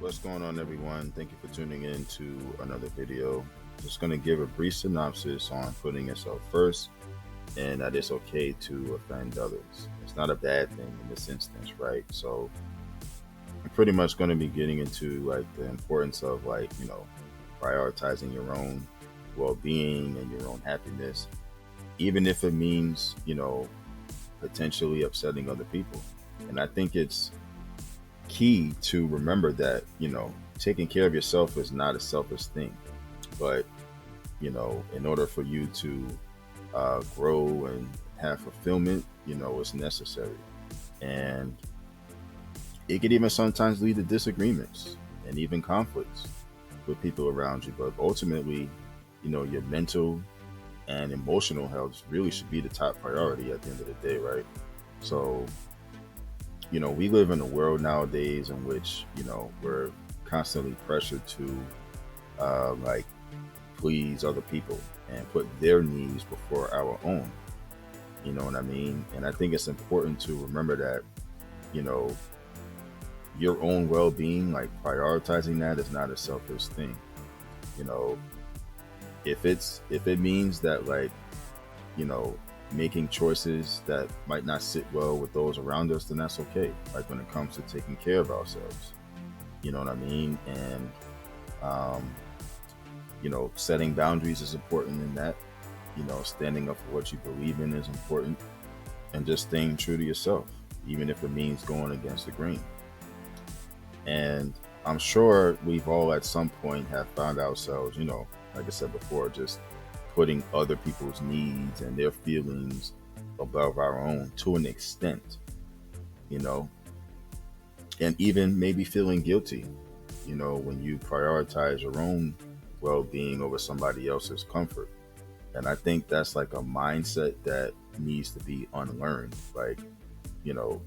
What's going on, everyone? Thank you for tuning in to another video. Just going to give a brief synopsis on putting yourself first and that it's okay to offend others. It's not a bad thing in this instance, right? So, I'm pretty much going to be getting into like the importance of prioritizing your own well-being and your own happiness, even if it means, potentially upsetting other people. And I think it's key to remember that, taking care of yourself is not a selfish thing, but, in order for you to grow and have fulfillment, it's necessary. And it could even sometimes lead to disagreements and even conflicts with people around you. But ultimately, your mental and emotional health really should be the top priority at the end of the day, right? So, we live in a world nowadays in which, we're constantly pressured to like please other people and put their needs before our own. You know what I mean? And I think it's important to remember that, you know, your own well being, like prioritizing that is not a selfish thing. You know, if it means that you know, making choices that might not sit well with those around us, then that's okay. Like when it comes to taking care of ourselves. You know what I mean? And um, setting boundaries is important in that. Standing up for what you believe in is important, and just staying true to yourself, even if it means going against the grain. And I'm sure we've all at some point have found ourselves, like I said before, just putting other people's needs and their feelings above our own to an extent, you know, and even maybe feeling guilty, when you prioritize your own well being over somebody else's comfort. And I think that's like a mindset that needs to be unlearned. Like, you know,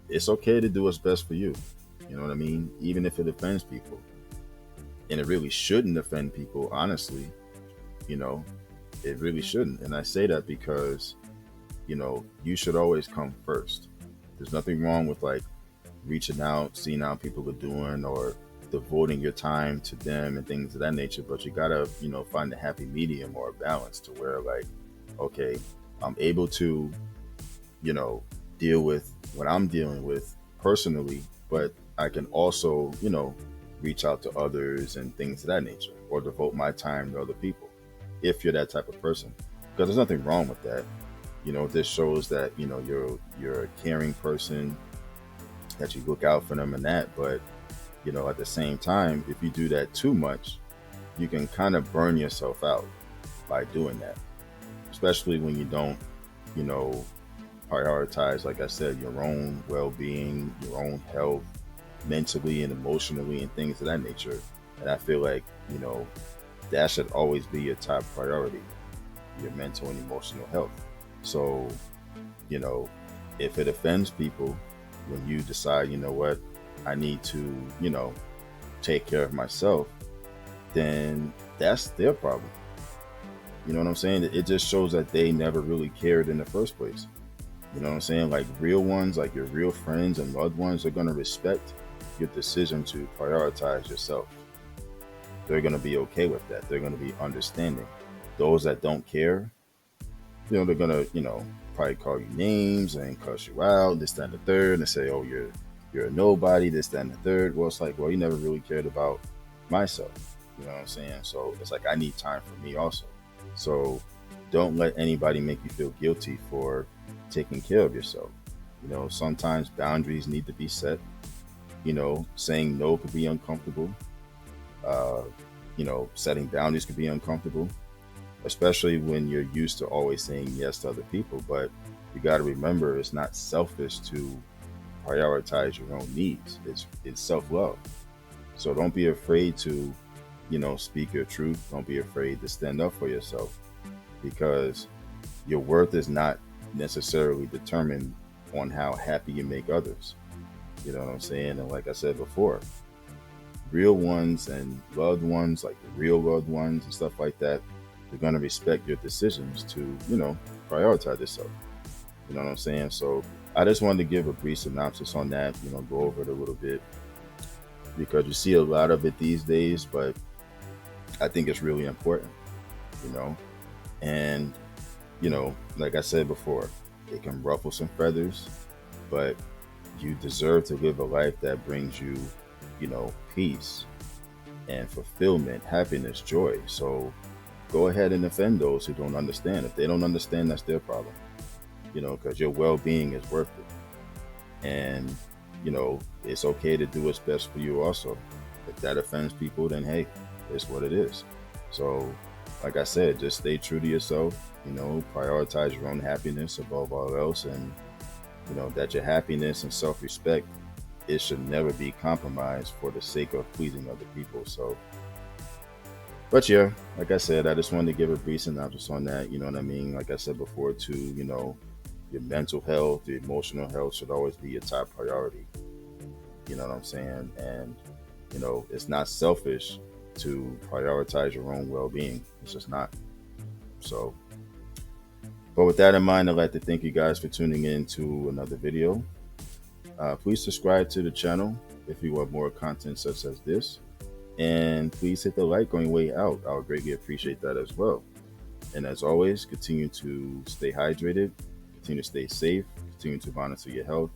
it's okay to do what's best for you. You know what I mean? Even if it offends people. And it really shouldn't offend people, honestly. You know, it really shouldn't. And I say that because, you should always come first. There's nothing wrong with like reaching out, seeing how people are doing, or devoting your time to them and things of that nature. But you gotta, find a happy medium or a balance to where like, okay, I'm able to, you know, deal with what I'm dealing with personally, but I can also, reach out to others and things of that nature, or devote my time to other people if you're that type of person. Because there's nothing wrong with that. This shows that, you're a caring person, that you look out for them and that. But, at the same time, if you do that too much, you can kind of burn yourself out by doing that, especially when you don't, you know, prioritize, like I said, your own well being, your own health, mentally and emotionally, and things of that nature. And I feel like, that should always be your top priority, your mental and emotional health. So, you know, if it offends people, when you decide, what, I need to, take care of myself, then that's their problem. You know what I'm saying? It just shows that they never really cared in the first place. You know what I'm saying? Like real ones, like your real friends and loved ones, are going to respect your decision to prioritize yourself. They're going to be okay with that. They're going to be understanding. Those that don't care, they're going to, probably call you names and cuss you out, this, that, and the third, and say, oh, you're a nobody, this, that, and the third. Well, it's like, well, you never really cared about myself. You know what I'm saying? So it's like, I need time for me also. So don't let anybody make you feel guilty for taking care of yourself. Sometimes boundaries need to be set. Saying no could be uncomfortable. Uh, setting boundaries could be uncomfortable, especially when you're used to always saying yes to other people. But you got to remember, it's not selfish to prioritize your own needs. It's self love. So don't be afraid to, speak your truth. Don't be afraid to stand up for yourself, because your worth is not necessarily determined on how happy you make others. You know what I'm saying? And like I said before, real ones and loved ones, like the real loved ones and stuff like that, they're going to respect your decisions to, prioritize yourself. You know what I'm saying? So I just wanted to give a brief synopsis on that, go over it a little bit. because you see a lot of it these days, but I think it's really important, you know. And, like I said before, it can ruffle some feathers, but you deserve to live a life that brings you, peace and fulfillment, happiness, joy. So go ahead and offend those who don't understand. If they don't understand, that's their problem, because your well being is worth it. And, it's okay to do what's best for you also. If that offends people, then hey, it's what it is. So, like I said, just stay true to yourself, prioritize your own happiness above all else. And, that your happiness and self respect, it should never be compromised for the sake of pleasing other people. So, but yeah, like I said, I just wanted to give a brief synopsis on that. You know what I mean? Like I said before, too, your mental health, your emotional health should always be your top priority. You know what I'm saying? And, it's not selfish to prioritize your own well being. It's just not. So, but with that in mind, I'd like to thank you guys for tuning in to another video. Please subscribe to the channel if you want more content such as this. And please hit the like on your way out. I would greatly appreciate that as well. And as always, continue to stay hydrated, continue to stay safe, continue to monitor your health,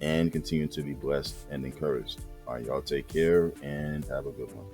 and continue to be blessed and encouraged. All right, y'all take care and have a good one.